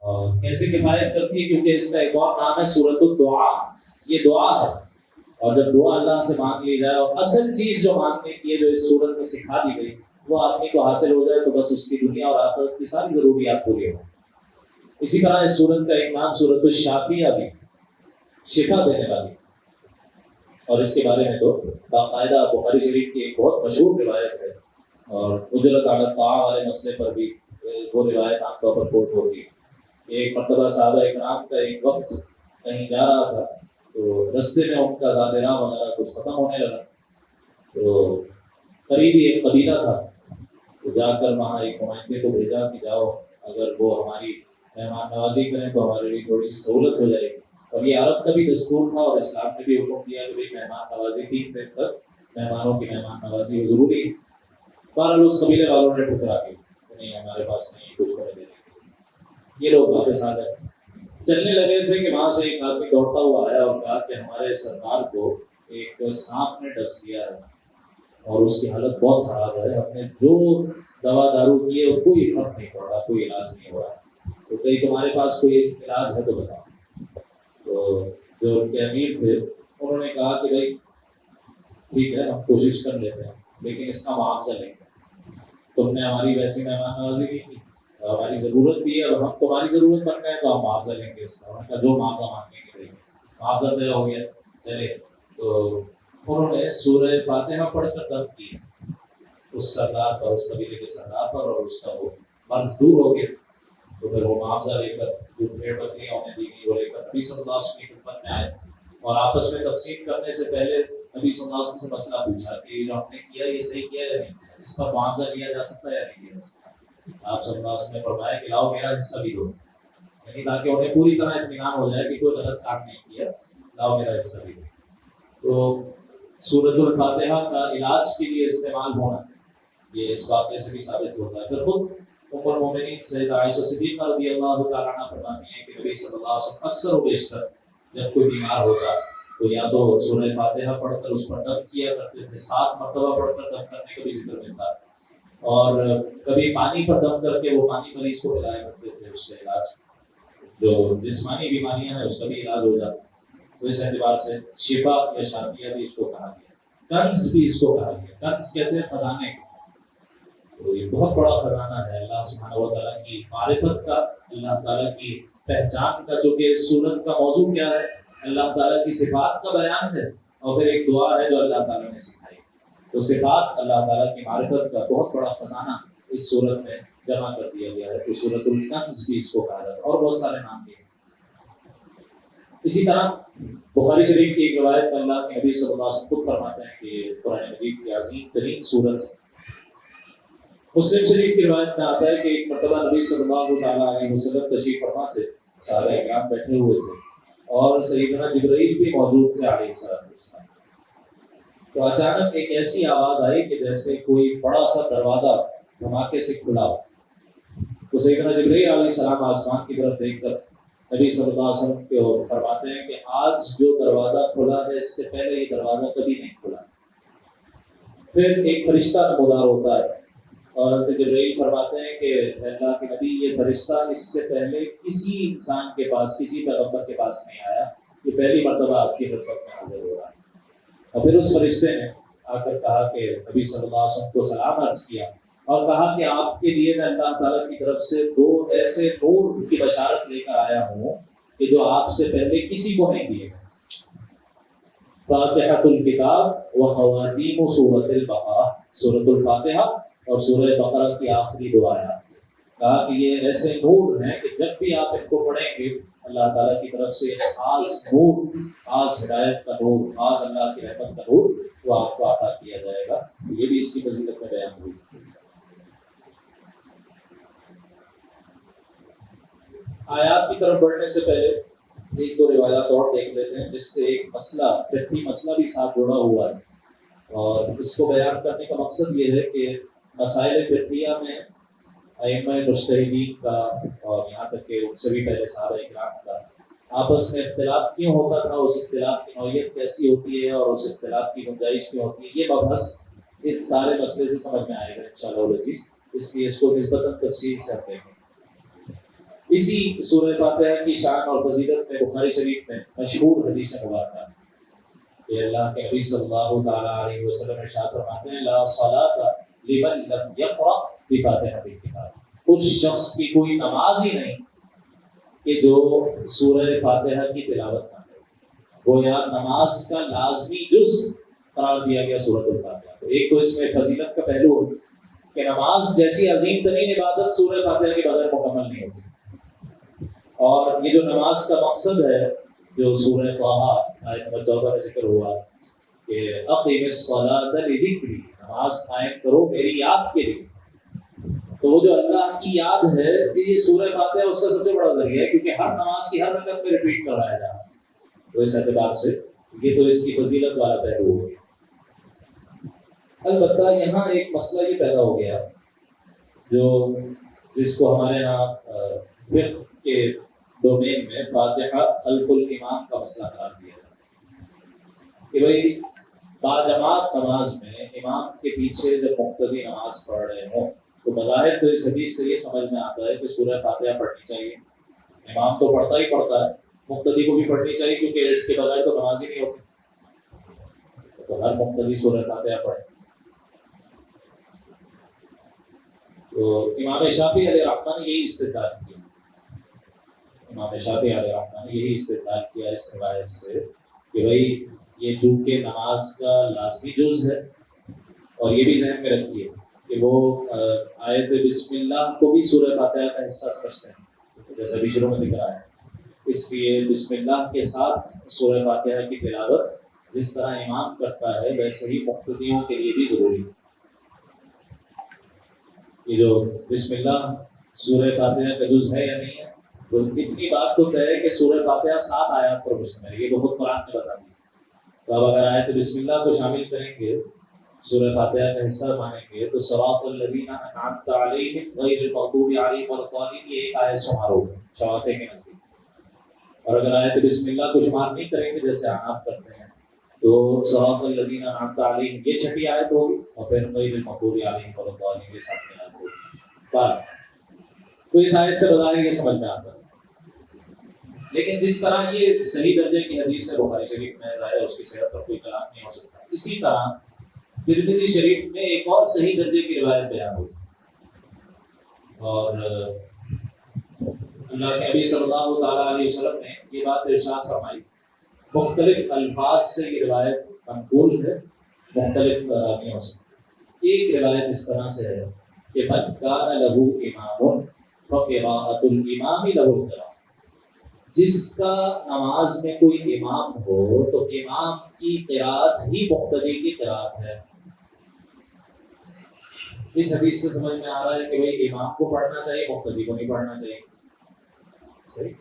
اور کیسے کفایت کرتی ہے؟ کیونکہ اس کا ایک اور نام ہے سورۃ الدعا. یہ دعا ہے، اور جب دعا اللہ سے مانگ لی جائے اور اصل چیز جو مانگنے کی ہے جو اس سورت میں سکھا دی گئی وہ آدمی کو حاصل ہو جائے تو بس اس کی دنیا اور آخرت کی ساری ضروریات پوری ہوں. اسی طرح اس سورت کا ایک نام سورۃ الشافیہ بھی، شفا دینے والی. اور اس کے بارے میں تو باقاعدہ بخاری شریف کی ایک بہت مشہور روایت ہے، اور اجرت علی الطاعہ والے مسئلے پر بھی وہ روایت عام طور پر کوٹ ہوتی ہے. ایک مرتبہ صحابہ اکرام کا ایک وقت کہیں جا رہا تھا، تو رستے میں ان کا زاد راہ وغیرہ کچھ ختم ہونے لگا. تو قریبی ایک قبیلہ تھا، تو جا کر وہاں ایک نمائندے کو بھیجا کہ جاؤ، اگر وہ ہماری مہمان نوازی کریں تو ہمارے لیے تھوڑی سی سہولت ہو جائے گی. اور یہ عرب کا بھی دستور تھا، اور اسلام نے بھی حکم دیا کہ بھائی مہمان نوازی 3 دن تک مہمانوں کی مہمان نوازی وہ ضروری ہے. بہرحال اس قبیلے والوں نے ٹھکرا دی، نہیں ہمارے پاس نہیں کچھ کرنے دینے. یہ لوگ واپس آ گئے. چلنے لگے تھے کہ وہاں سے ایک آدمی دوڑتا ہوا آیا اور کہا کہ ہمارے سردار کو ایک سانپ نے ڈس لیا ہے اور اس کی حالت بہت خراب ہے، ہم نے جو دوا دارو کی ہے کوئی فرق نہیں پڑ رہا، کوئی علاج نہیں ہو رہا. تو کہیں تمہارے پاس کوئی علاج ہے تو بتاؤ. تو جو ان کے امیر تھے انہوں نے کہا کہ بھائی ٹھیک ہے ہم کوشش کر لیتے ہیں، لیکن اس کا معاوضہ لیں گے. تم نے ہماری ویسی مہمان نوازی کی تھی، ہماری ضرورت بھی ہے، اور ہم تمہاری ضرورت بن گئے تو ہم معاوضہ لیں گے اس کا. انہوں نے کہا جو معاوضہ مانگیں گے دیں گے. معاوضہ طے ہو گیا. چلے تو انہوں نے سورہ فاتحہ پڑھ کر دم کی اس سردار پر، اس قبیلے کے سردار پر، اور اس کا وہ مرض دور ہو گیا. تو پھر وہ معاوضہ لے کر جو بھیڑ بکریاں انہیں دی گئی وہ لے کر نبی صلی اللہ علیہ وسلم کی خدمت میں آئے، اور آپس میں تقسیم کرنے سے پہلے نبی صلی اللہ علیہ وسلم سے مسئلہ پوچھا کہ جو ہم نے کیا یہ صحیح کیا یا نہیں کیا، اس کا معاوضہ لیا جا سکتا ہے یا نہیں لیا جا سکتا. آپ صلی اللہ علیہ وسلم نے فرمایا کہ لاؤ میرا حصہ بھی دو، یعنی تاکہ انہیں پوری طرح اطمینان ہو جائے کہ کوئی غلط کام نہیں کیا، لاؤ میرا حصہ بھی دو. تو سورۃ الفاتحہ کا علاج کے لیے استعمال ہونا یہ اس واقعے سے بھی ثابت ہوتا ہے. پھر خود ام المومنین سیدہ عائشہ صدیقہ رضی اللہ تعالیٰ عنہ فرماتی ہیں کہ نبی صلی اللہ علیہ وسلم اکثر و بیشتر جب کوئی بیمار ہوتا تو یا تو سورہ فاتحہ پڑھ کر اس پر دم کیا کرتے تھے، 7 مرتبہ پڑھ کر دم کرنے کا بھی ذکر ملتا ہے، اور کبھی پانی پر دم کر کے وہ پانی مریض کو پلایا کرتے تھے. اس سے علاج جو جسمانی بیماریاں ہیں اس کا بھی علاج ہو جاتا ہے. تو اس اعتبار سے شفا یا شافیہ بھی اس کو کہا گیا. کنز بھی اس کو کہا گیا. کنز کہتے ہیں خزانے کو. تو یہ بہت بڑا خزانہ ہے اللہ سبحانہ و تعالیٰ کی معرفت کا، اللہ تعالیٰ کی پہچان کا، جو کہ اس سورت کا موضوع کیا ہے؟ اللہ تعالیٰ کی صفات کا بیان ہے، اور پھر ایک دعا ہے جو اللہ تعالیٰ نے سکھائی. تو صفات اللہ تعالیٰ کی معرفت کا بہت بڑا خزانہ اس سورت میں جمع کر دیا گیا ہے. تو سورۃ الکنز بھی اس کو کہا جاتا ہے، اور بہت سارے نام بھی ہیں. اسی طرح بخاری شریف کی ایک روایت میں اللہ کے نبی صلی اللہ علیہ وسلم خود فرماتے ہیں کہ قرآن مجید کی عظیم ترین سورت ہے. مسلم شریف کی روایت میں آتا ہے کہ ایک مرتبہ نبی صلی اللہ تعالیٰ علیہ وسلم تشریف فرما تھے، صحابہ اکرام بیٹھے ہوئے تھے، اور سیدنا جبرائیل بھی موجود تھے علیہ السلام. تو اچانک ایک ایسی آواز آئی کہ جیسے کوئی بڑا سا دروازہ دھماکے سے کھلا ہو. تو سیدنا جبرائیل علیہ السلام آسمان کی طرف دیکھ کر نبی صلی اللہ علیہ وسلم کو فرماتے ہیں کہ آج جو دروازہ کھلا ہے اس سے پہلے یہ دروازہ کبھی نہیں کھلا. پھر ایک فرشتہ نمودار ہوتا ہے، اور حضرت جبرائیل فرماتے ہیں کہ اللہ کے نبی یہ فرشتہ اس سے پہلے کسی انسان کے پاس، کسی پیغمبر کے پاس نہیں آیا، یہ پہلی مرتبہ آپ کی خدمت میں حاضر ہو رہا ہے. اور پھر اس فرشتے نے آ کر کہا کہ نبی صلی اللہ علیہ وسلم کو سلام عرض کیا، اور کہا کہ آپ کے لیے میں اللہ تعالیٰ کی طرف سے 2 ایسے نور کی بشارت لے کر آیا ہوں کہ جو آپ سے پہلے کسی کو نہیں دیے گئے. فاتحۃ الکتاب و خواتیم سورۃ البقرہ، سورۃ الفاتحہ اور سورہ بقرہ کی آخری 2 آیات. کہا کہ یہ ایسے نور ہیں کہ جب بھی آپ ان کو پڑھیں گے اللہ تعالیٰ کی طرف سے خاص نور، خاص ہدایت کا نور، خاص اللہ کی رحمت کا نور وہ آپ کو عطا کیا جائے گا. یہ بھی اس کی فضیلت میں بیان ہوئی. آیات کی طرف بڑھنے سے پہلے 1-2 روایات اور دیکھ لیتے ہیں جس سے ایک مسئلہ، فقہی مسئلہ بھی ساتھ جڑا ہوا ہے. اور اس کو بیان کرنے کا مقصد یہ ہے کہ مسائل فقہیہ میں ائمہ مجتہدین کا، اور یہاں تک کہ ان سے بھی پہلے صحابہ اکرام کا آپس میں اختلاف کیوں ہوتا تھا، اس اختلاف کی نوعیت کیسی ہوتی ہے، اور اس اختلاف کی گنجائش کیوں ہوتی ہے، یہ مبحث اس سارے مسئلے سے سمجھ میں آئے گا انشاءاللہ. اس لیے اس کو نسبتاً تفصیل سے ہم دیکھیں گے. اسی سورہ فاتحہ کی شان اور فضیلت میں بخاری شریف میں مشہور حدیث مبارکہ کہ اللہ کے نبی صلی اللہ تعالیٰ علیہ وسلم ارشاد فرماتے ہیں لا صلاۃ لمن لم یقرأ بفاتحۃ الکتاب، اس شخص کی کوئی نماز ہی نہیں کہ جو سورہ فاتحہ کی تلاوت نہ کرے۔ گویا نماز کا لازمی جز قرار دیا گیا سورۃ الفاتحہ کو۔ ایک تو اس میں فضیلت کا پہلو ہے کہ نماز جیسی عظیم ترین عبادت سورہ فاتحہ کے بغیر مکمل نہیں ہوتی، اور یہ جو نماز کا مقصد ہے جو سورہ طٰہٰ آیت نمبر 14 میں ذکر ہوا کہ اقیم الصلاۃ لذکری، نماز قائم کرو میری یاد کے لیے، تو وہ جو اللہ کی یاد ہے یہ سورہ فاتحہ اس کا سب سے بڑا ذریعہ ہے، کیونکہ ہر نماز کی ہر رکعت میں ریپیٹ کروایا جا رہا ہے۔ تو اس اعتبار سے یہ تو اس کی فضیلت والا پہلو ہو گیا۔ البتہ یہاں ایک مسئلہ یہ پیدا ہو گیا جو جس کو ہمارے یہاں فقہ کے ڈومین میں فاتحہ خلف الامام کا مسئلہ قرار دیا ہے کہ بھائی باجماعت نماز میں امام کے پیچھے جب مقتدی نماز پڑھ رہے ہوں تو بظاہر تو اس حدیث سے یہ سمجھ میں آتا ہے کہ سورہ فاتحہ پڑھنی چاہیے، امام تو پڑھتا ہی پڑھتا ہے، مقتدی کو بھی پڑھنی چاہیے کیونکہ اس کے بغیر تو نماز ہی نہیں ہوتی، تو ہر مقتدی سورہ فاتحہ پڑھے۔ تو امام شافعی علیہ الرحمہ نے یہی استدلال کیا، امام شافعی علیہ الرحمہ نے یہی استدلال کیا اس روایت سے کہ بھائی یہ چونکہ نماز کا لازمی جز ہے، اور یہ بھی ذہن میں رکھیے کہ وہ آیت بسم اللہ کو بھی سورہ فاتحہ کا حصہ سمجھتے ہیں، جیسا بھی شروع میں ذکر آیا، اس لیے بسم اللہ کے ساتھ سورہ فاتحہ کی تلاوت جس طرح امام کرتا ہے ویسے ہی مقتدیوں کے لیے بھی ضروری ہے۔ یہ جو بسم اللہ سورہ فاتحہ کا جز ہے یا نہیں ہے، تو اتنی بات تو طے ہے کہ سورہ فاتحہ 7 آیات پر مشتمل ہے، یہ تو خود قرآن نے بتا دیا۔ تو اب اگر آیت بسم اللہ کو شامل کریں گے، سورہ فاتحہ کا حصہ مانیں گے، تو صراط الذین انعمت علیہم غیر المغضوب علیہم ولا الضالین یہ ایک آیت شمار ہوگی شفاعتیں کے نزدیک۔ اور اگر آیت بسم اللہ کو شمار نہیں کریں گے جیسے احناف کرتے ہیں تو صراط الذین انعمت علیہم یہ 6 آیت ہوگی، اور پھر غیر المغضوب علیہم ولا الضالین یہ 7 آیت ہوگی۔ تو اس آیت سے بظاہر یہ سمجھ میں آتا ہے، لیکن جس طرح یہ صحیح درجے کی حدیث ہے بخاری شریف میں، ظاہر اس کی صحت پر کوئی کلام نہیں ہو سکتا، اسی طرح ترمذی شریف میں ایک اور صحیح درجے کی روایت بیان ہوئی، اور اللہ کے نبی صلی اللہ تعالیٰ علیہ وسلم نے یہ بات ارشاد فرمائی، مختلف الفاظ سے یہ روایت منقول ہے، مختلف راویوں سے۔ ایک روایت اس طرح سے ہے کہ من کان لہ امام فقراءۃ الامام لہ القراءۃ، جس کا نماز میں کوئی امام ہو تو امام کی قرات ہی مقتدی کی قرات ہے۔ اس حدیث سے سمجھ میں آ رہا ہے کہ بھائی امام کو پڑھنا چاہیے، مقتدی کو نہیں پڑھنا چاہیے۔ صحیح۔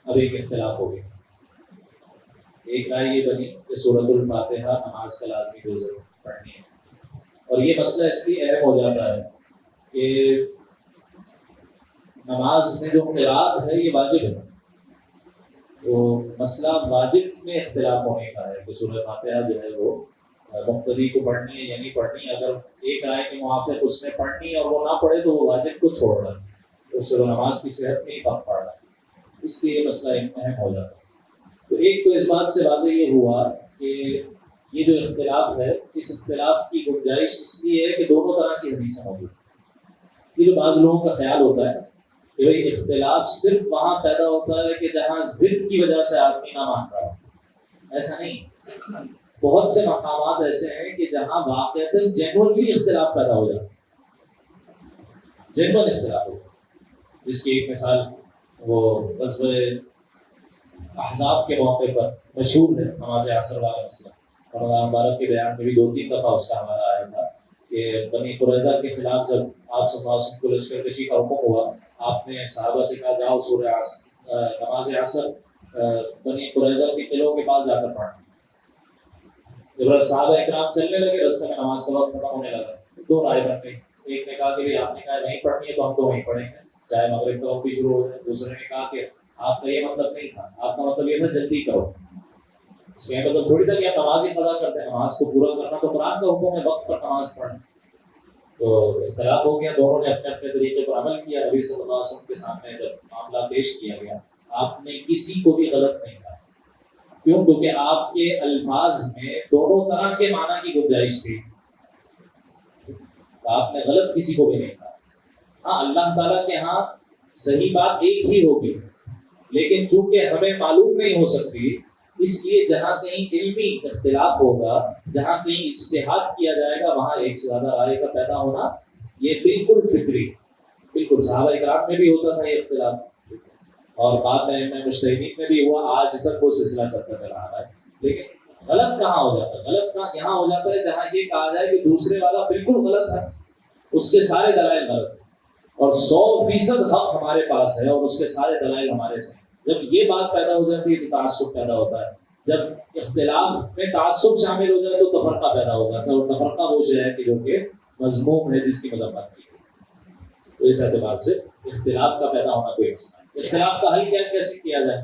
اب ایک اختلاف ہو گیا، ایک رائے یہ بنی کہ سورۃ الفاتحہ نماز کا لازمی جز پڑھنی ہے، اور یہ مسئلہ اس لیے اہم ہو جاتا ہے کہ نماز میں جو قرات ہے یہ واجب ہے، تو مسئلہ واجب میں اختلاف ہونے کا ہے کہ سورہ فاتحہ جو ہے وہ مقتدی کو پڑھنی ہے یا نہیں پڑھنی۔ اگر ایک رائے کے موافق اس نے پڑھنی ہے اور وہ نہ پڑھے تو وہ واجب کو چھوڑ رہا ہے، تو اس سے وہ نماز کی صحت میں ہی فرق پڑ رہا ہے، اس لیے یہ مسئلہ اہم ہو جاتا ہے۔ تو ایک تو اس بات سے واضح یہ ہوا کہ یہ جو اختلاف ہے، اس اختلاف کی گنجائش اس لیے ہے کہ دونوں طرح کی حدیثیں موجود ہیں۔ یہ جو بعض لوگوں کا خیال ہوتا ہے کہ بھائی اختلاف صرف وہاں پیدا ہوتا ہے کہ جہاں ضد کی وجہ سے آدمی نہ مان رہا ہے، ایسا نہیں۔ بہت سے مقامات ایسے ہیں کہ جہاں واقعتاً جینوئنلی اختلاف پیدا ہو جاتا ہے، جینوئن اختلاف ہوتا ہے، جس کی ایک مثال وہ غزوہ احزاب کے موقع پر مشہور ہے نماز عصر والا مسئلہ، رمضان مبارک کے بیان میں بھی 2-3 دفعہ اس کا ہمارا آیا تھا کہ بنی قریظہ کے خلاف جب آپ صلی اللہ علیہ وسلم کو لشکر کشی کا حکم ہوا، آپ نے صحابہ سے کہا جاؤ سورہ نماز عصر بنی قریظہ کے قلعوں کے پاس جا کر پڑھنا۔ جب صحابہ اکرام چلنے لگے رستے میں نماز کا وقت ختم ہونے لگا، 2 رائے بن گئی۔ ایک نے کہا کہ آپ نے کہا نہیں پڑھنی ہے تو ہم تو وہیں پڑھیں گے چاہے مغرب کا وقت بھی شروع ہو جائے۔ دوسرے نے کہا کہ آپ کا یہ مطلب نہیں تھا، آپ کا مطلب یہ تھا جلدی کرو، اس کا مطلب تھوڑی تھا کہ آپ نماز ہی قضا کرتے ہیں، نماز کو پورا کرنا تو قرآن کا حکم ہے، وقت پر نماز پڑھیں۔ تو اختلاف ہو گیا، دونوں نے اپنے اپنے طریقے پر عمل کیا. نبی صلی اللہ علیہ وسلم کے سامنے جب معاملہ پیش کیا گیا آپ نے کسی کو بھی غلط نہیں کہا. کیوں؟ کیونکہ آپ کے الفاظ میں دونوں طرح کے معنی کی گنجائش تھی. آپ نے غلط کسی کو بھی نہیں کہا. ہاں اللہ تعالیٰ کے ہاں صحیح بات ایک ہی ہوگی، لیکن چونکہ ہمیں معلوم نہیں ہو سکتی اس لیے جہاں کہیں علمی اختلاف ہوگا، جہاں کہیں اجتہاد کیا جائے گا، وہاں ایک سے زیادہ رائے کا پیدا ہونا یہ بالکل فطری. بالکل صحابہ اکرام میں بھی ہوتا تھا یہ اختلاف، اور بعد میں مجتہدین میں بھی ہوا، آج تک وہ سلسلہ چلتا چلا آ رہا ہے. لیکن غلط کہاں ہو جاتا ہے؟ غلط کہاں یہاں ہو جاتا ہے جہاں یہ کہا جائے کہ دوسرے والا بالکل غلط ہے، اس کے سارے دلائل غلط ہیں، اور 100% حق ہمارے پاس ہے اور اس کے سارے دلائل ہمارے سے. جب یہ بات پیدا ہو جاتی ہے تو تعصب پیدا ہوتا ہے. جب اختلاف میں تعصب شامل ہو جائے تو تفرقہ پیدا ہو جاتا ہے، اور تفرقہ وہ شے ہے کہ جو کہ مذموم ہے، جس کی مذمت کی گئی. تو اس اعتبار سے اختلاف کا پیدا ہونا کوئی مسئلہ نہیں. اختلاف کا حل کیسے کیا جائے؟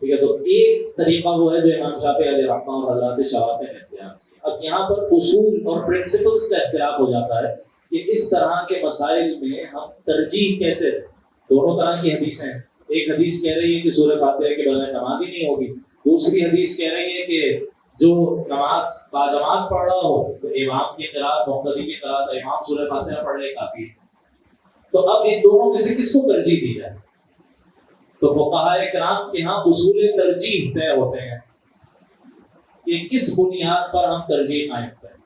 ٹھیک ہے، تو ایک طریقہ وہ ہے جو امام شافعی علیہ رحمہ اور حضرات شوافع نے اختیار کیا. اب یہاں پر اصول اور پرنسپلز کا اختلاف ہو جاتا ہے کہ اس طرح کے مسائل میں ہم ترجیح کیسے دیں. دونوں طرح کی حدیثیں ہیں. ایک حدیث کہہ رہی ہے کہ سورہ فاتحہ کے بغیر نماز ہی نہیں ہوگی، دوسری حدیث کہہ رہی ہے کہ جو نماز باجماعت پڑھ رہا ہو تو امام کی قرات، مقتدی کی قرات، امام سورہ فاتحہ پڑھ لے کافی. تو اب ان دونوں میں سے کس کو ترجیح دی جائے؟ تو فقہاء کرام کے ہاں اصول ترجیح طے ہوتے ہیں کہ کس بنیاد پر ہم ترجیح قائم کریں.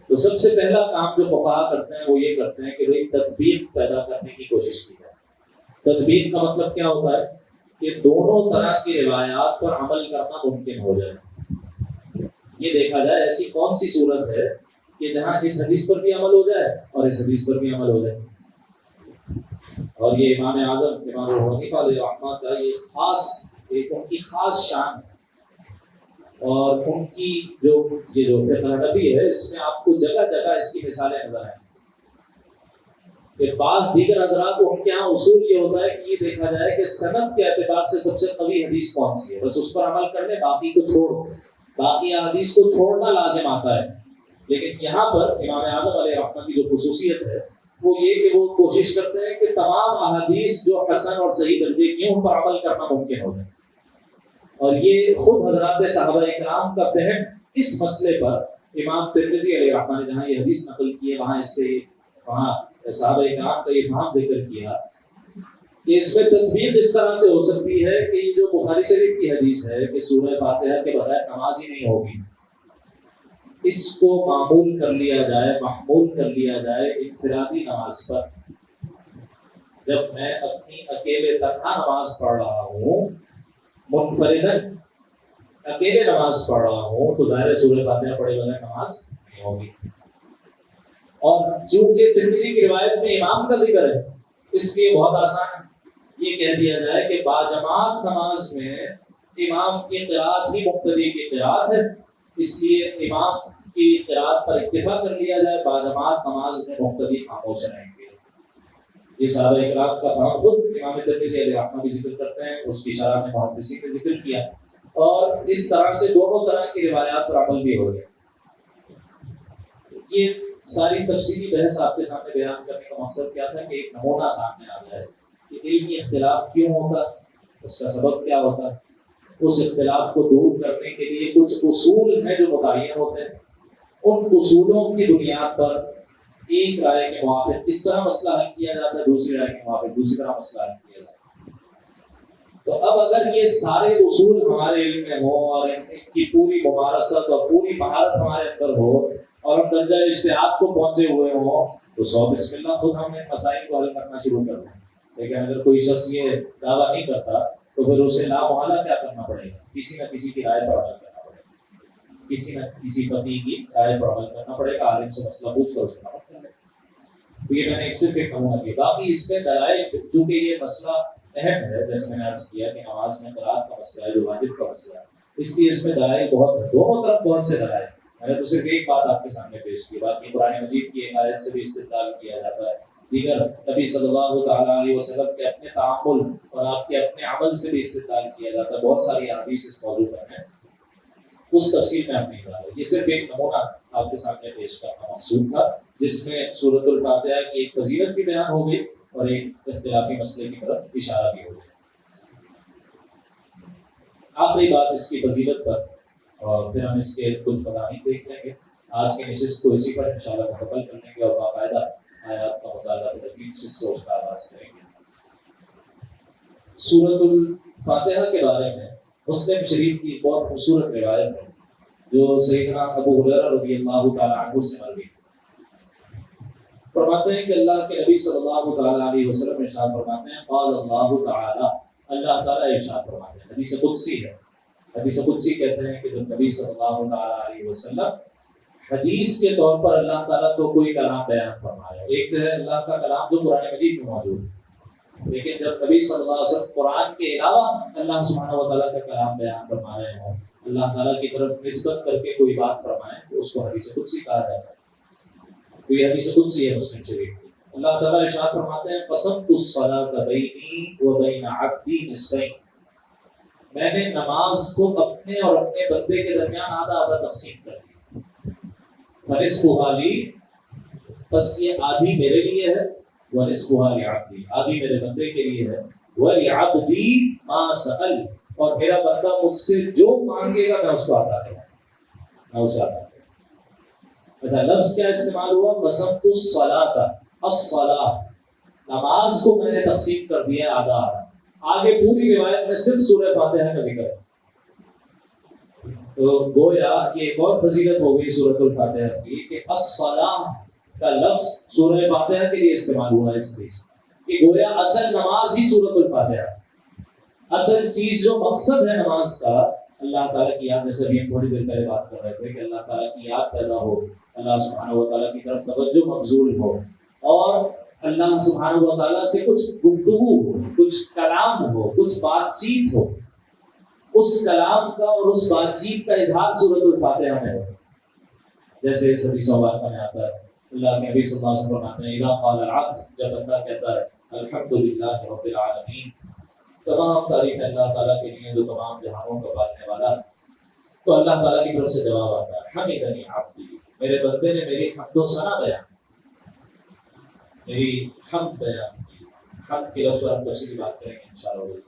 تو سب سے پہلا کام جو فقہاء کرتے ہیں وہ یہ کرتے ہیں کہ بھئی تطبیق پیدا کرنے کی کوشش کی جائے. تطبیق کا مطلب کیا ہوتا ہے؟ کہ دونوں طرح کی روایات پر عمل کرنا ممکن ہو جائے. یہ دیکھا جائے ایسی کون سی صورت ہے کہ جہاں اس حدیث پر بھی عمل ہو جائے اور اس حدیث پر بھی عمل ہو جائے. اور یہ امام اعظم امام ابو حنیفہ علیہ رحمہ کا یہ خاص ایک ان کی خاص شان ہے. اور ان کی جو فقہ حنفی ہے اس میں آپ کو جگہ جگہ اس کی مثالیں نظر آئیں. کہ بعض دیگر حضرات ان کے یہاں اصول یہ ہوتا ہے کہ یہ دیکھا جائے کہ سند کے اعتبار سے سب سے قوی حدیث کون سی ہے، بس اس پر عمل کرنے، باقی کو چھوڑو. باقی حدیث کو چھوڑنا لازم آتا ہے. لیکن یہاں پر امام اعظم علیہ رحمہ کی جو خصوصیت ہے وہ یہ کہ وہ کوشش کرتے ہیں کہ تمام احادیث جو حسن اور صحیح درجے کی ہیں ان پر عمل کرنا ممکن ہو جائے. اور یہ خود حضرات صحابہ اکرام کا فہم اس مسئلے پر امام ترمذی علیہ رحمہ نے جہاں یہ حدیث نقل کی ہے وہاں صحابہ اکرام کا یہ فہم ذکر کیا کہ اس میں تطبیق اس طرح سے ہو سکتی ہے کہ یہ جو بخاری شریف کی حدیث ہے کہ سورہ فاتحہ کے بغیر نماز ہی نہیں ہوگی، اس کو معمول کر لیا جائے، محمول کر لیا جائے انفرادی نماز پر. جب میں اپنی اکیلے تنہا نماز پڑھ رہا ہوں، منفردن اکیلے نماز پڑھ رہا ہوں، تو ظاہر سورہ فاتحہ پڑھے بغیر نماز نہیں ہوگی. اور چونکہ ترمذی کی روایت میں امام کا ذکر ہے اس لیے بہت آسان ہے یہ کہہ دیا جائے کہ باجماعت نماز میں امام کی قرات ہی مقتدی کی قرات ہے، اس لیے امام کی قرات پر اکتفا کر لیا جائے، باجماعت نماز میں مقتدی خاموش رہیں گے. یہ صحابہ اکرام کا فہم خود امام ترمذی علیہ رحمہ بھی ذکر کرتے ہیں، اس کی شرح میں محدثین نے ذکر کیا، اور اس طرح سے دونوں طرح کی روایات پر عمل بھی ہو گیا. یہ ساری تفصیلی بحث آپ کے سامنے بیان کرنے کا مقصد کیا تھا کہ ایک نمونہ سامنے آ جائے کہ علمی اختلاف کیوں ہوتا، اس کا سبب کیا ہوتا ہے. اس اختلاف کو دور کرنے کے لیے کچھ اصول ہیں جو متعین ہوتے ہیں، ان اصولوں کی بنیاد پر ایک رائے کے موافق اس طرح مسئلہ حل کیا جاتا ہے، دوسری رائے کے موافق دوسری طرح مسئلہ حل کیا جاتا ہے. تو اب اگر یہ سارے اصول ہمارے علم میں ہوں اور ان کی پوری ممارست اور پوری مہارت ہمارے اندر ہو اور ہم درجہ اجتہاد کو پہنچے ہوئے ہوں تو سو بسم اللہ خود ہم ان مسائل کو حل کرنا شروع کر دیں. لیکن اگر کوئی شخص یہ دعویٰ نہیں کرتا تو پھر اسے لامحالہ کیا کرنا پڑے گا؟ کسی نہ کسی کی رائے پر عمل کرنا پڑے گا، کسی نہ کسی فقیہ کی رائے پر عمل کرنا پڑے گا، عالم سے مسئلہ پوچھ کر اس پر عمل کرنا پڑے گا. تو یہ میں نے صرف ایک نمونہ کیا. باقی اس میں دلائل، چونکہ یہ مسئلہ اہم ہے، جیسے میں نے عرض کیا کہ نماز میں قرات کا مسئلہ ہے جو واجب کا مسئلہ ہے، اس لیے اس میں دلائل بہت ہے، دونوں طرف بہت سے دلائل. میں نے تو صرف ایک بات آپ کے سامنے پیش کی، باقی قرآن مجید کی ایک آیت سے بھی استدلال کیا جاتا ہے، دیگر نبی صلی اللہ تعالیٰ علیہ وسلم کے اپنے تعامل اور آپ کے اپنے عمل سے بھی استدلال کیا جاتا ہے. بہت ساری احادیث اس موضوع پر ہیں. اس تفصیل میں ہم نہیں جا رہے. یہ صرف ایک نمونہ آپ کے سامنے پیش کرنا مقصود تھا جس میں سورۃ الفاتحہ کی ایک فضیلت بھی بیان ہو گئی اور ایک اختلافی مسئلے کی طرف اشارہ بھی ہو گیا. آخری بات اس کی فضیلت پر اور پھر ہم اس کے کچھ مضامین دیکھ لیں گے. آج کی نشست کو اسی پر انشاءاللہ مکمل کر لیں گے اور باقاعدہ آیات کا مطالعہ تدبیر سے اس کا آغاز کریں گے. سورۃ الفاتحہ کے بارے میں مسلم شریف کی بہت خوبصورت روایت ہے جو سیدنا ابو ہریرہ رضی اللہ تعالیٰ عنہ سے مروی. فرماتے ہیں کہ اللہ کے نبی صلی اللہ تعالیٰ علیہ وسلم ارشاد فرماتے ہیں قال اللہ تعالیٰ، اللہ تعالیٰ ارشاد فرماتے ہیں. حدیث قدسی ہے. حدیث قدسی کہتے ہیں کہ جب نبی صلی اللہ تعالیٰ علیہ وسلم حدیث کے طور پر اللہ تعالیٰ کو کوئی کلام بیان فرمایا. ایک تو ہے اللہ کا کلام جو قرآن مجید میں موجود ہے، لیکن جب نبی صلی اللہ علیہ وسلم قرآن کے علاوہ اللہ سبحانہ و تعالیٰ کا کلام بیان فرما رہے ہوں، اللہ تعالیٰ کی طرف نسبت کر کے کوئی بات فرمائیں تو اس کو حدیث قدسی کہا جاتا ہے. تو یہ حدیث قدسی ہے مسلم شریف کی. اللہ تعالیٰ ارشاد فرماتے ہیں قسمت الصلاۃ بینی و بین عبدی نصفین، میں نے نماز کو اپنے اور اپنے بندے کے درمیان آدھا آدھا تقسیم کر دیا. فنصفها لی، بس یہ آدھی میرے لیے ہے، ونصفها لعبدی، آدھی میرے بندے کے لیے ہے، ولعبدی ما سأل، اور میرا بندہ مجھ سے جو مانگے گا میں اس کو عطا کروں گا، میں اسے عطا کروں گا. اچھا، لفظ کیا استعمال ہوا؟ قسمت الصلاۃ، الصلاۃ، نماز کو میں نے تقسیم کر دیا آدھا آدھا. آگے پوری روایت میں صرف سورہ فاتحہ کا ذکر ہے. تو گویا یہ ایک اور فضیلت ہو گئی سورۃ الفاتحہ کی کہ الصلاۃ کا لفظ سورہ فاتحہ کے لیے استعمال ہوا ہے اس حدیث میں، کہ گویا اصل نماز ہی سورۃ الفاتحہ، اصل چیز جو مقصد ہے نماز کا اللہ تعالیٰ کی یاد. جیسے ابھی ہم تھوڑی دیر پہلے بات کر رہے تھے کہ اللہ تعالیٰ کی یاد پیدا ہو، اللہ سبحانہ و تعالیٰ کی طرف توجہ مبذول ہو، اور اللہ سبحانہ و تعالیٰ سے کچھ گفتگو ہو، کچھ کلام ہو، کچھ بات چیت ہو. اس کلام کا اور اس بات چیت کا اظہار سورۃ الفاتحہ میں ہوتا ہے. جیسے اس حدیث مبارکہ میں آتا ہے اللہ کے نبی صلی اللہ علیہ وسلم فرماتے ہیں اذا قال العبد، جب بندہ کہتا ہے الحمدللہ رب العالمین، تمام تعریف اللہ تعالیٰ کے لیے جو تمام جہانوں کا پالنے والا ہے، تو اللہ تعالیٰ کی طرف سے جواب آتا ہے حمدنی عبدی، میرے بندے نے میری حمد و ثنا بیان، میری حمد بیان کی. حمد کی لفظ پر ہم تفصیلی بات کریں گے انشاءاللہ.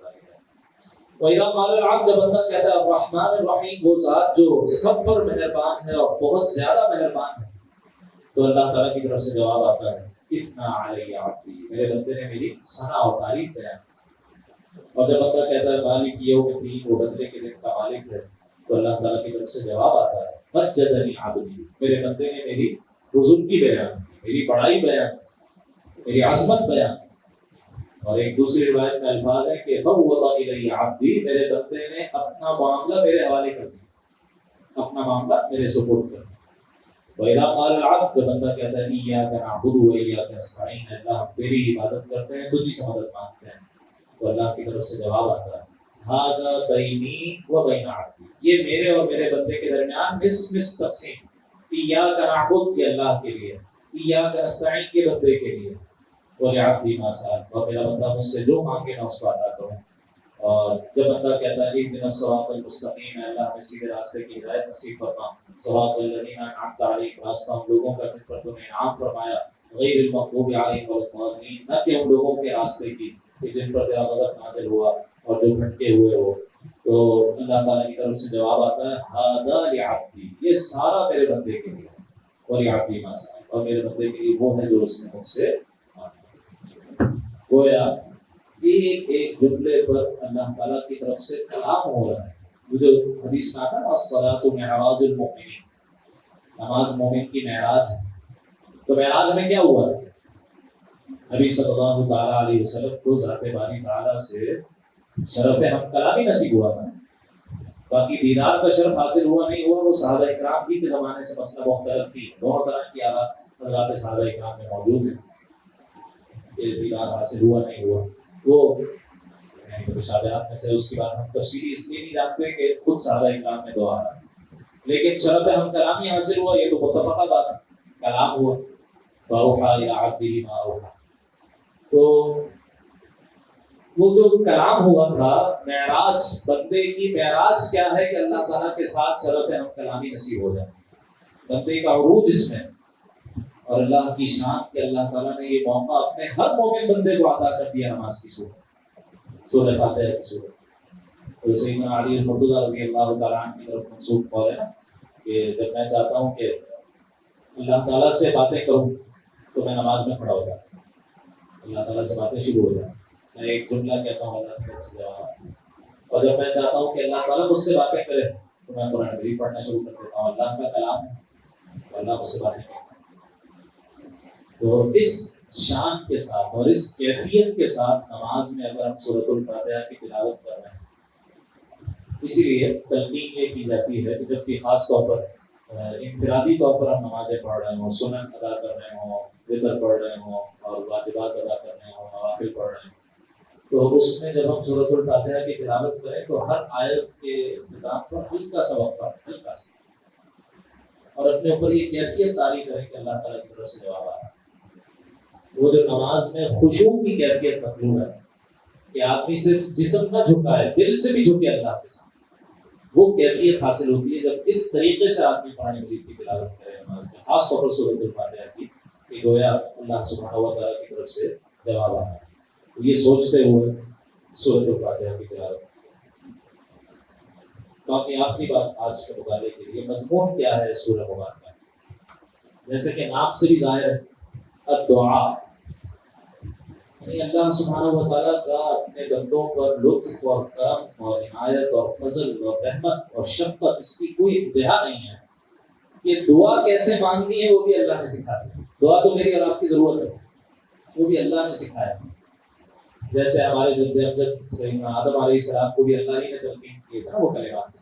وَإِذَا قَالَ الْعَبْدُ، جب بندہ کہتا ہے الرحمن الرحیم، وہ ذات جو سب پر مہربان ہے اور بہت زیادہ مہربان ہے، تو اللہ تعالیٰ کی طرف سے جواب آتا ہے اثنى علی عبدی، میرے بندے نے میری ثنا اور تعریف بیان. اور جب بندہ کہتا ہے مالک یوم الدین، وہ بدلے کے دن کا مالک ہے، تو اللہ تعالیٰ کی طرف سے جواب آتا ہے مجدنی عبدی، میرے بندے نے میری بزرگی بیان کی، میری بڑائی بیان کی، میری عظمت بیان کی. اور ایک دوسری روایت میں الفاظ ہیں کہ فوض الی عبدی، میرے بندے نے اپنا معاملہ میرے حوالے کر دیا، اپنا معاملہ میرے سپرد کر دیا. وَإِذَا قَالَ الْعَبْدُ، جب بندہ کہتا ہے إِيَّاكَ نَعْبُدُ وَإِيَّاكَ نَسْتَعِينُ، اللہ ہم تیری عبادت کرتے ہیں، تجھی سے مدد مانگتے ہیں، تو اللہ کی طرف سے جواب آتا ہے هَذَا بَيْنِي وَبَيْنَ عَبْدِي، یہ میرے اور میرے بندے کے درمیان نصف تقسیم. إِيَّاكَ نَعْبُدُ یہ اللہ کے لیے، إِيَّاكَ نَسْتَعِينُ کے بندے کے لیے، وَلِعَبْدِي مَا سَأَلَ، اور میرا بندہ مجھ سے جو مانگے میں اس کو عطا کروں. اور جب بندہ کہتا ہے اهدنا الصراط المستقیم، اللہ ہمیں سیدھے راستے کی ہدایت نصیب فرما. صراط الذین انعمت علیہم، راستہ ان لوگوں کا جن پر تم نے انعام فرمایا، غیر المغضوب علیہم ولا الضالین، نہ کہ ان لوگوں کے راستے کی کہ جن پر تیرا غضب نازل ہوا اور جو بھٹکے ہوئے ہو. تو اللہ تعالیٰ کی طرف سے جواب آتا ہے ھذا لعبدی، یہ سارا میرے بندے کے لیے، ولعبدی ما سأل، اور میرے بندے کے لیے وہ ہے جو اس نے مجھ سے مانگا. گویا ایک ایک جملے پر اللہ تعالیٰ کی طرف سے کلام ہو رہا ہے. وہ جو حدیث میں آتا ہے الصلاۃ معراج المؤمنین، نماز مومن کی معراج ہے. تو معراج میں کیا ہوا تھا؟ نبی صلی اللہ تعالیٰ علیہ وسلم کو ذات باری تعالیٰ سے شرف ہم کلامی نصیب ہوا تھا. باقی دیدار کا شرف حاصل ہوا نہیں ہوا، وہ صحابہ اکرام ہی کے زمانے سے مسئلہ مختلف تھی. دونوں طرح کی حضرات صحابہ اکرام میں موجود ہیں کہ دیدار حاصل ہوا نہیں ہوا. وہ متشابہات میں سے اس کی بات ہم تفصیلی اس لیے نہیں جانتے کہ خود صحابہ اکرام میں دعا ہے، لیکن شرف ہم کلامی حاصل ہوا یہ تو متفقہ بات ہے، کلام ہوا. فَأَوْحَىٰ إِلَىٰ عَبْدِهِ مَا أَوْحَىٰ. تو وہ جو کلام ہوا تھا معراج، بندے کی معراج کیا ہے کہ اللہ تعالیٰ کے ساتھ شرف ہم کلامی نصیب ہو جائے، بندے کا عروج اس میں، اور اللہ کی شان کہ اللہ تعالیٰ نے یہ موقع اپنے ہر مومن بندے کو عطا کر دیا نماز کی صورت، سورہ فاتحہ کی صورت۔ تو سیدنا علی المرتضیٰ رضی اللہ تعالیٰ عنہ کی طرف منسوب قول ہے نا کہ جب میں چاہتا ہوں کہ اللہ تعالیٰ سے باتیں کروں تو میں نماز میں کھڑا ہو جاتا ہوں، اللہ تعالیٰ سے باتیں شروع ہو جاتی، میں ایک جملہ کہتا ہوں اللہ تعالیٰ سے جواب، اور جب میں چاہتا ہوں کہ اللہ تعالیٰ مجھ سے باتیں کرے تو میں قرآن مجید پڑھنا شروع کر دیتا ہوں، اللہ کا کلام ہے تو اللہ مجھ سے باتیں کرتا ہے۔ تو اس شان کے ساتھ اور اس کیفیت کے ساتھ نماز میں اگر ہم سورۃ الفاتحہ کی تلاوت کر رہے ہیں، اسی لیے تلقین یہ کی جاتی ہے کہ جب کہ خاص طور پر انفرادی طور پر ہم نمازیں پڑھ رہے ہوں، سنن ادا کر رہے ہوں، وتر پڑھ رہے ہوں اور واجبات ادا کر رہے ہوں، نوافل پڑھ رہے ہوں، تو اس میں جب ہم سورۃ الفاتحہ کی تلاوت کریں تو ہر آیت کے اختتام پر ہلکا سا وقفہ، ہلکا سا، اور اپنے اوپر یہ کیفیت طاری کریں کہ اللہ تعالیٰ کی طرف سے جواب آ رہا ہے۔ وہ جو نماز میں خشوع کی کیفیت مطلوب ہے کہ آدمی صرف جسم نہ جھکائے، دل سے بھی جھکے اللہ کے سامنے، وہ کیفیت حاصل ہوتی ہے جب اس طریقے سے آدمی قرآن مجید کی تلاوت کرے نماز میں، خاص طور پر سورۃ الفاتحہ کی، کہ گویا اللہ سبحانہ و تعالیٰ کی طرف سے جواب آنا ہے۔ یہ سوچتے ہوئے سورۃ الفاتحہ کی تلاوت۔ باقی آخری بات آج کے مطالعے کے لیے، مضمون کیا ہے سورہ مبارکہ؟ جیسے کہ نام سے بھی ظاہر ہے، الدعاء، یعنی اللہ سبحانہ و تعالیٰ کا اپنے بندوں پر لطف اور کرم اور عنایت اور فضل اور رحمت اور شفقت، اس کی کوئی انتہا نہیں ہے۔ یہ دعا کیسے مانگنی ہے وہ بھی اللہ نے سکھا دیا، دعا تو میری اور آپ کی ضرورت ہے، وہ بھی اللہ نے سکھایا۔ جیسے ہمارے جب سیدنا آدم علیہ السلام کو بھی اللہ ہی نے تلقین کیے تھا وہ کلمات،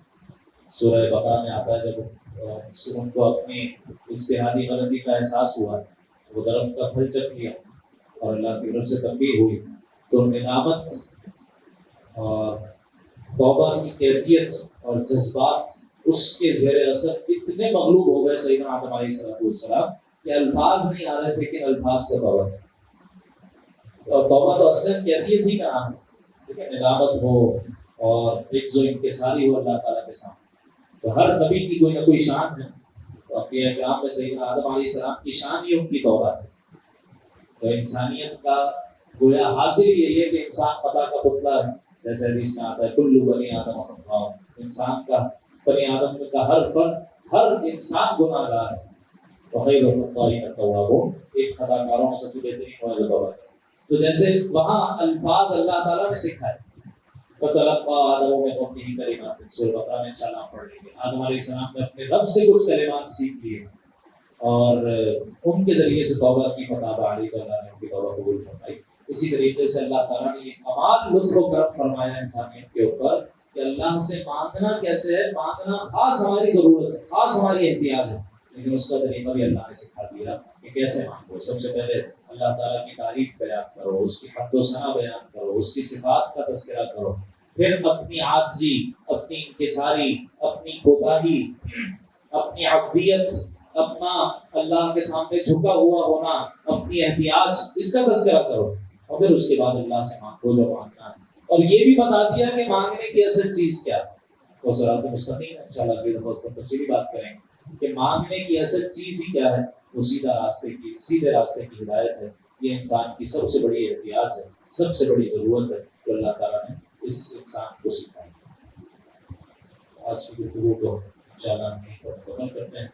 سورہ بقرہ میں آتا ہے جب ان کو اپنی اجتہادی غلطی کا احساس ہوا، وہ درخت کا پھل چکھ لیا اور اللہ کی طرف سے تنبیہ ہوئی، تو ندامت اور توبہ کی کیفیت اور جذبات اس کے زیر اثر اتنے مغلوب ہو گئے سیدنا آدم علیہ السلام کہ الفاظ نہیں آ رہے تھے کہ الفاظ سے توبہ ہے۔ اور توبہ تو اصلاً کیفیت ہی کا نام ہے، ٹھیک ہے، ندامت ہو اور عجز و انکساری ہو اللہ تعالیٰ کے سامنے۔ تو ہر نبی کی کوئی نہ کوئی شان ہے، تو انبیاء کرام میں سیدنا آدم علیہ السلام کی شان ہی ان کی توبہ ہے۔ تو انسانیت کا گویا حاصل یہی ہے کہ انسان خطا کا پتلا ہے، جیسے حدیث میں آتا ہے کل بنی آدم خطاء، انسان کا بنی آدم کا ہر فرد، ہر انسان گناہ گار ہے، وخیر الخطائین التوابون، ایک خطا کاروں میں سب سے بہترین ہے جو توبہ کرے۔ تو جیسے وہاں الفاظ اللہ تعالیٰ نے سکھائے، فتلقى آدم من ربه کلمات، سورہ بقرہ میں انشاءاللہ پڑھ لیں گے، آدم علیہ السلام نے اپنے رب سے کچھ کلمات سیکھ لیے اور ان کے ذریعے سے توبہ کی، فتح علی تو اللہ نے ان کی توبہ قبول فرمائی۔ اسی طریقے سے اللہ تعالیٰ نے یہ کمال لطف و کرم فرمایا انسانیت کے اوپر کہ اللہ سے مانگنا کیسے ہے، مانگنا خاص ہماری ضرورت ہے، خاص ہماری احتیاج ہے، لیکن اس کا طریقہ بھی اللہ نے سکھا دیا کہ کیسے مانگو۔ سب سے پہلے اللہ تعالیٰ کی تعریف بیان کرو، اس کی حمد و ثنا بیان کرو، اس کی صفات کا تذکرہ کرو، پھر اپنی عاجزی، اپنی انکساری، اپنی کوتاہی، اپنی عبدیت، اپنا اللہ کے سامنے جھکا ہوا ہونا، اپنی احتیاج، اس کا تذکرہ کرو، اور پھر اس کے بعد اللہ سے مانگو جو مانگنا ہے۔ اور یہ بھی بتا دیا کہ مانگنے کی اصل چیز کیا ہے، وہ صراط مستقیم ہے، انشاءاللہ اگلی دفعہ اس پر تفصیلی بات کریں گے کہ مانگنے کی اصل چیز ہی کیا ہے، وہ سیدھے راستے کی ہدایت ہے۔ یہ انسان کی سب سے بڑی احتیاج ہے، سب سے بڑی ضرورت ہے جو اللہ تعالیٰ نے اس انسان کو سکھائی۔ آج کی گفتگو کو انشاءاللہ ہم یہیں پر ختم کرتے ہیں۔